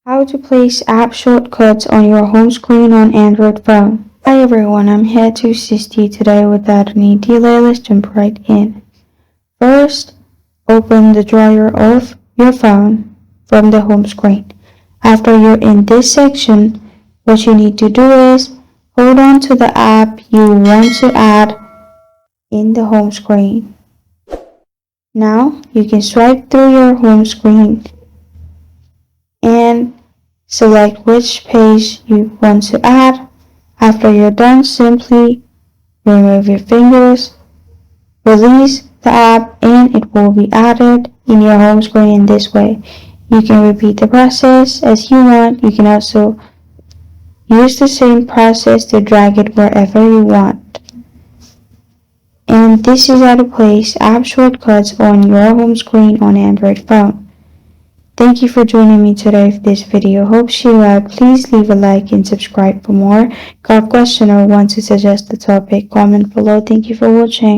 How to place app shortcuts on your home screen on Android phone. Hi everyone, I'm here to assist you today. Without any delay, let's jump right in. First, open the drawer of your phone from the home screen. After you're in this section, what you need to do is hold on to the app you want to add in the home screen. Now you can swipe through your home screen and select which page you want to add. After you're done, simply remove your fingers, release the app, and it will be added in your home screen in this way. You can repeat the process as you want. You can also use the same process to drag it wherever you want. And this is how to place app shortcuts on your home screen on Android phone. Thank you for joining me today for this video. Hope you out. Please leave a like and subscribe for more. Got a question or want to suggest a topic? Comment below. Thank you for watching.